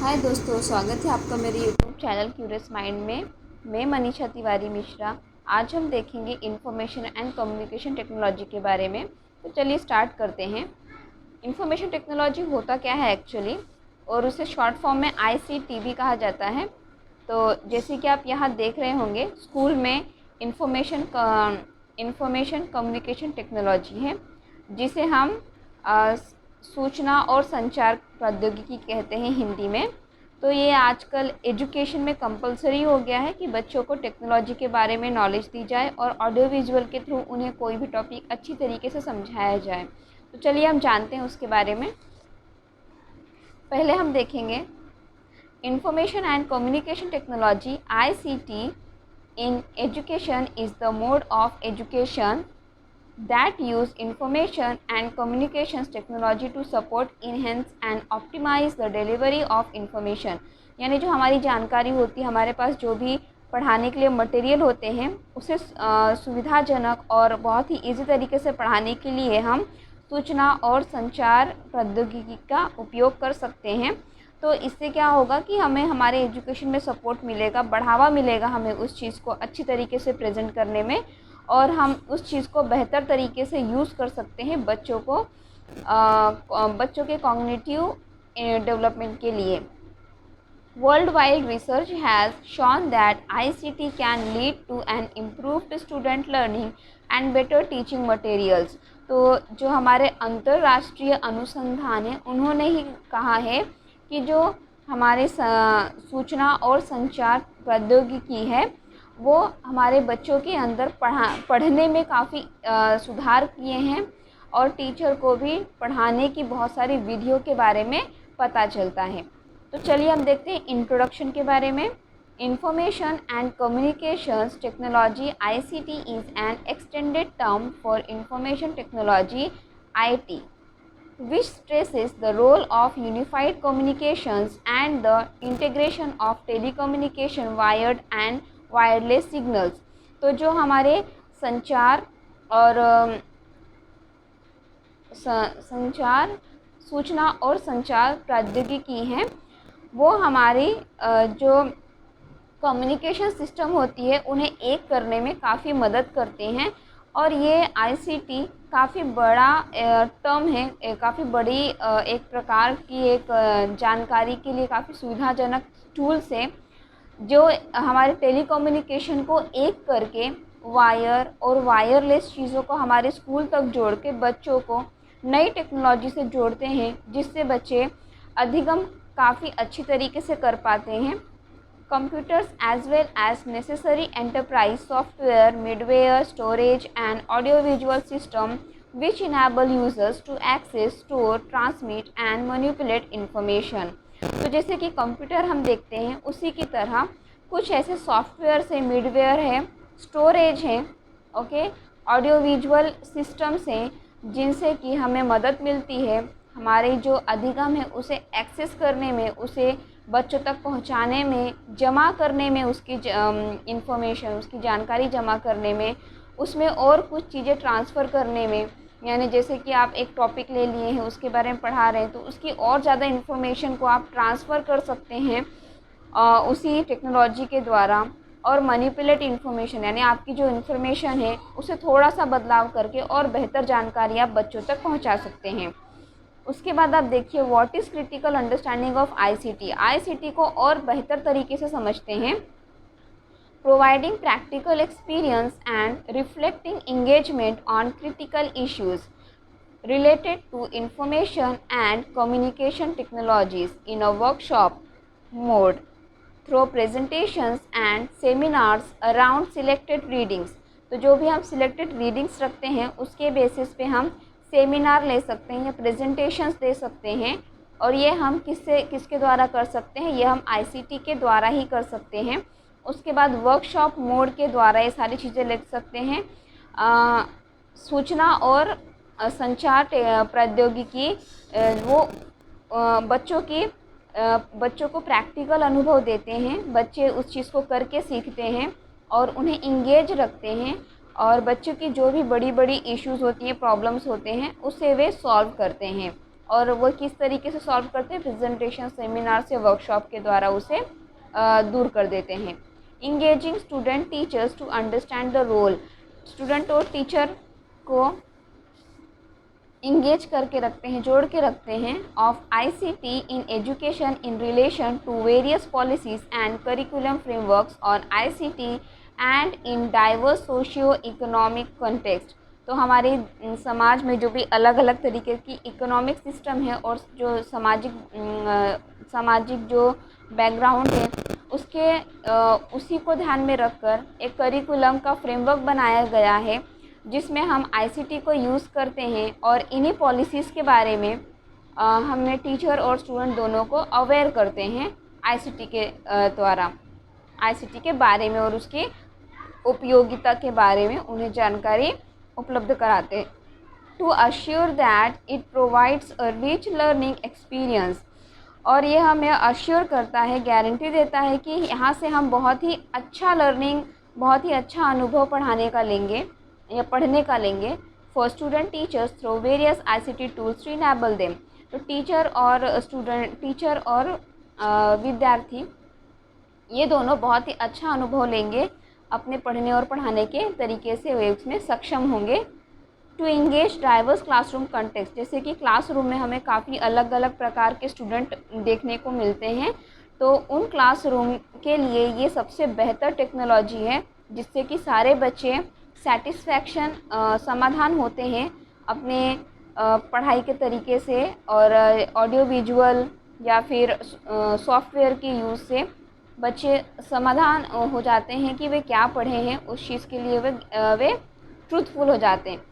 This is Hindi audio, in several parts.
हाय दोस्तों, स्वागत है आपका मेरे यूट्यूब चैनल क्यूरियस माइंड में। मैं मनीषा तिवारी मिश्रा। आज हम देखेंगे इंफॉर्मेशन एंड कम्युनिकेशन टेक्नोलॉजी के बारे में। तो चलिए स्टार्ट करते हैं। इंफॉर्मेशन टेक्नोलॉजी होता क्या है एक्चुअली, और उसे शॉर्ट फॉर्म में ICT भी कहा जाता है। तो जैसे कि आप यहाँ देख रहे होंगे, स्कूल में इंफॉर्मेशन कम्युनिकेशन टेक्नोलॉजी है, जिसे हम सूचना और संचार प्रौद्योगिकी कहते हैं हिंदी में। तो ये आजकल एजुकेशन में कंपलसरी हो गया है कि बच्चों को टेक्नोलॉजी के बारे में नॉलेज दी जाए और ऑडियो विजुअल के थ्रू उन्हें कोई भी टॉपिक अच्छी तरीके से समझाया जाए। तो चलिए हम जानते हैं उसके बारे में। पहले हम देखेंगे information and communication technology ICT in education is the mode of education that use information and communications technology to support, enhance and optimize the delivery of information। यानी जो हमारी जानकारी होती है, हमारे पास जो भी पढ़ाने के लिए मटेरियल होते हैं, उसे सुविधाजनक और बहुत ही इजी तरीके से पढ़ाने के लिए हम सूचना और संचार प्रौद्योगिकी का उपयोग कर सकते हैं। तो इससे क्या होगा कि हमें हमारे एजुकेशन में सपोर्ट मिलेगा, बढ़ावा मिलेगा हमें उस चीज़ को अच्छी तरीके से प्रेजेंट करने में, और हम उस चीज़ को बेहतर तरीके से यूज़ कर सकते हैं बच्चों के कॉग्निटिव डेवलपमेंट के लिए। Worldwide research has shown that ICT can lead to an improved student learning and better teaching materials। तो जो हमारे अंतर्राष्ट्रीय अनुसंधान है, उन्होंने ही कहा है कि जो हमारे सूचना और संचार प्रौद्योगिकी है, वो हमारे बच्चों के अंदर पढ़ने में काफ़ी सुधार किए हैं, और टीचर को भी पढ़ाने की बहुत सारी विधियों के बारे में पता चलता है। तो चलिए हम देखते हैं इंट्रोडक्शन के बारे में। Information and communications technology ICT is an extended term for information technology IT, which stresses the role of unified communications and the integration of telecommunication wired and wireless signals। तो जो हमारे संचार और सूचना और संचार प्रौद्योगिकी हैं, वो हमारी जो कम्युनिकेशन सिस्टम होती है उन्हें एक करने में काफ़ी मदद करते हैं। और ये ICT काफ़ी बड़ा टर्म है, काफ़ी बड़ी एक प्रकार की एक जानकारी के लिए काफ़ी सुविधाजनक टूल्स है, जो हमारे टेलीकम्युनिकेशन को एक करके वायर और वायरलेस चीज़ों को हमारे स्कूल तक जोड़ के बच्चों को नई टेक्नोलॉजी से जोड़ते हैं, जिससे बच्चे अधिगम काफ़ी अच्छी तरीके से कर पाते हैं। Computers as well as necessary enterprise software, middleware, storage and audiovisual system which enable users to access, store, transmit and manipulate information। तो जैसे कि कंप्यूटर हम देखते हैं, उसी की तरह कुछ ऐसे सॉफ्टवेयर है, मिडवेयर है, स्टोरेज है, ओके, ऑडियो विजुअल सिस्टम्स हैं, जिनसे कि हमें मदद मिलती है हमारे जो अधिगम है उसे एक्सेस करने में, उसे बच्चों तक पहुंचाने में, जमा करने में, उसकी इंफॉर्मेशन, उसकी जानकारी जमा करने में, उसमें और कुछ चीज़ें ट्रांसफ़र करने में। यानी जैसे कि आप एक टॉपिक ले लिए हैं, उसके बारे में पढ़ा रहे हैं, तो उसकी और ज़्यादा इन्फॉर्मेशन को आप ट्रांसफ़र कर सकते हैं उसी टेक्नोलॉजी के द्वारा। और मैनिपुलेट इन्फॉर्मेशन, यानी आपकी जो इन्फॉर्मेशन है उसे थोड़ा सा बदलाव करके और बेहतर जानकारी आप बच्चों तक पहुँचा सकते हैं। उसके बाद आप देखिए, what is critical understanding of ICT को और बेहतर तरीके से समझते हैं। Providing practical experience and reflecting engagement on critical issues related to information and communication technologies in a workshop mode through presentations and seminars around selected readings. तो जो भी हम सिलेक्टेड रीडिंग्स रखते हैं, उसके बेसिस पे हम सेमिनार ले सकते हैं या प्रेजेंटेशंस दे सकते हैं, और ये हम किसके द्वारा कर सकते हैं, ये हम ICT के द्वारा ही कर सकते हैं। उसके बाद वर्कशॉप मोड के द्वारा ये सारी चीज़ें लिख सकते हैं। सूचना और संचार प्रौद्योगिकी वो बच्चों को प्रैक्टिकल अनुभव देते हैं, बच्चे उस चीज़ को करके सीखते हैं और उन्हें इंगेज रखते हैं, और बच्चों की जो भी बड़ी बड़ी इश्यूज़ होती हैं, प्रॉब्लम्स होते हैं, उसे वे सॉल्व करते हैं। और वो किस तरीके से सॉल्व करते हैं, प्रेजेंटेशन, सेमिनार से, वर्कशॉप के द्वारा उसे दूर कर देते हैं। Engaging student teachers to understand the role, student और टीचर को इंगेज करके रखते हैं, जोड़ के रखते हैं, of ICT in education in relation to various policies and curriculum frameworks on ICT and in diverse socio economic context. तो हमारे समाज में जो भी अलग अलग तरीके की इकोनॉमिक सिस्टम है और जो सामाजिक जो बैकग्राउंड है उसके उसी को ध्यान में रखकर एक करिकुलम का फ्रेमवर्क बनाया गया है, जिसमें हम आईसीटी को यूज़ करते हैं और इन्हीं पॉलिसीज़ के बारे में हमें टीचर और स्टूडेंट दोनों को अवेयर करते हैं आईसीटी के द्वारा, आईसीटी के बारे में और उसकी उपयोगिता के बारे में उन्हें जानकारी उपलब्ध कराते हैं। To assure that it provides a rich learning experience, और ये हमें अश्योर करता है, गारंटी देता है कि यहाँ से हम बहुत ही अच्छा लर्निंग, बहुत ही अच्छा अनुभव पढ़ाने का लेंगे या पढ़ने का लेंगे। For student teachers through various ICT tools to enable them, तो टीचर और विद्यार्थी ये दोनों बहुत ही अच्छा अनुभव लेंगे, अपने पढ़ने और पढ़ाने के तरीके से वे उसमें सक्षम होंगे। To engage diverse classroom context, जैसे कि क्लासरूम में हमें काफ़ी अलग अलग प्रकार के स्टूडेंट देखने को मिलते हैं, तो उन क्लासरूम के लिए ये सबसे बेहतर टेक्नोलॉजी है जिससे कि सारे बच्चे सेटिस्फैक्शन समाधान होते हैं अपने पढ़ाई के तरीके से, और ऑडियो विजुअल या फिर सॉफ्टवेयर के यूज़ से बच्चे समाधान हो जाते हैं कि वे क्या पढ़े हैं, उस चीज़ के लिए वे ट्रूथफुल हो जाते हैं।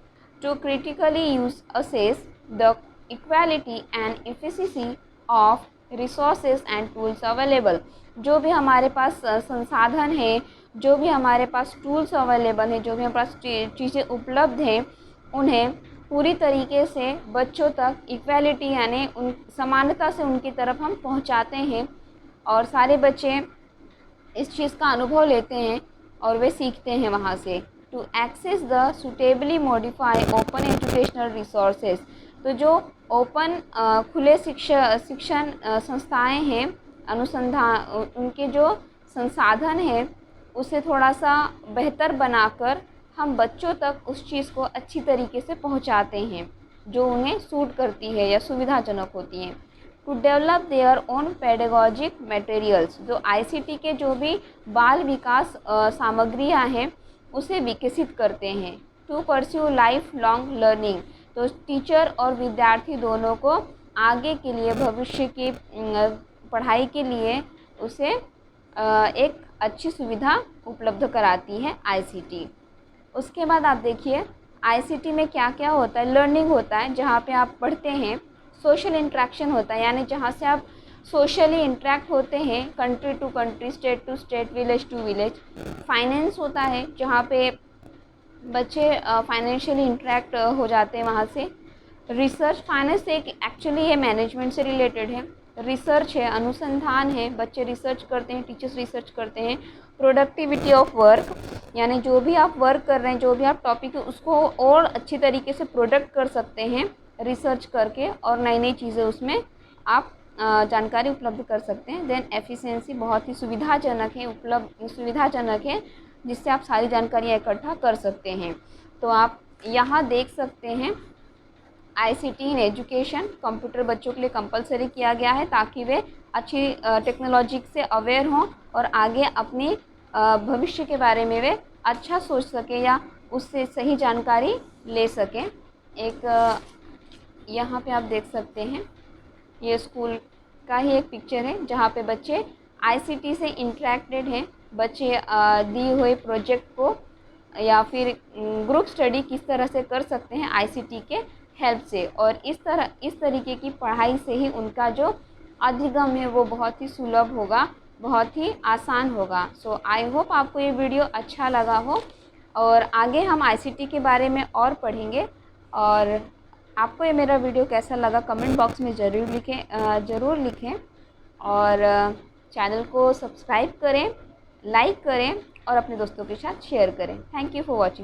To critically use assess the equality and efficiency of resources and tools available, जो भी हमारे पास संसाधन है, जो भी हमारे पास टूल्स अवेलेबल हैं, जो भी हमारे पास चीज़ें उपलब्ध हैं, उन्हें पूरी तरीके से बच्चों तक इक्वालिटी यानी उन समानता से उनकी तरफ हम पहुंचाते हैं और सारे बच्चे इस चीज़ का अनुभव लेते हैं और वे सीखते हैं वहाँ से। To access the suitably modify open educational resources, तो जो ओपन खुले शिक्षण संस्थाएं हैं, अनुसंधान, उनके जो संसाधन हैं उसे थोड़ा सा बेहतर बनाकर हम बच्चों तक उस चीज़ को अच्छी तरीके से पहुंचाते हैं जो उन्हें सूट करती है या सुविधाजनक होती है। To develop their own pedagogic materials, जो आईसीटी के जो भी बाल विकास सामग्रियां हैं उसे विकसित करते हैं। To pursue life long learning, तो टीचर और विद्यार्थी दोनों को आगे के लिए, भविष्य की पढ़ाई के लिए उसे एक अच्छी सुविधा उपलब्ध कराती है आईसीटी। उसके बाद आप देखिए आईसीटी में क्या क्या होता है। लर्निंग होता है जहाँ पे आप पढ़ते हैं, सोशल इंटरेक्शन होता है यानी जहाँ से आप सोशली इंटरेक्ट होते हैं, country to country, state to state, village to village. Finance होता है जहाँ पे बच्चे फाइनेंशियली इंटरेक्ट हो जाते हैं वहाँ से। रिसर्च, फाइनेंस एक एक्चुअली ये मैनेजमेंट से रिलेटेड है, रिसर्च है, अनुसंधान है, बच्चे रिसर्च करते हैं, टीचर्स रिसर्च करते हैं। प्रोडक्टिविटी ऑफ वर्क, यानी जो भी आप वर्क कर रहे हैं, जो भी आप टॉपिक है उसको और अच्छी तरीके से प्रोडक्ट कर सकते हैं रिसर्च करके, और नई नई चीज़ें उसमें आप जानकारी उपलब्ध कर सकते हैं। देन एफिशिएंसी, बहुत ही सुविधाजनक है, जिससे आप सारी जानकारियाँ इकट्ठा कर सकते हैं। तो आप यहाँ देख सकते हैं आईसीटी इन एजुकेशन, कंप्यूटर बच्चों के लिए कंपलसरी किया गया है ताकि वे अच्छी टेक्नोलॉजी से अवेयर हों और आगे अपनी भविष्य के बारे में वे अच्छा सोच सकें या उससे सही जानकारी ले सकें। एक यहाँ पे आप देख सकते हैं ये स्कूल का ही एक पिक्चर है जहाँ पे बच्चे आईसीटी से इंटरेक्टेड हैं। बच्चे दिए हुए प्रोजेक्ट को या फिर ग्रुप स्टडी किस तरह से कर सकते हैं आईसीटी के हेल्प से, और इस तरीके की पढ़ाई से ही उनका जो अधिगम है वो बहुत ही सुलभ होगा, बहुत ही आसान होगा। सो आई होप आपको ये वीडियो अच्छा लगा हो, और आगे हम आईसीटी के बारे में और पढ़ेंगे। और आपको ये मेरा वीडियो कैसा लगा कमेंट बॉक्स में ज़रूर लिखें और चैनल को सब्सक्राइब करें, लाइक करें और अपने दोस्तों के साथ शेयर करें। Thank you for watching.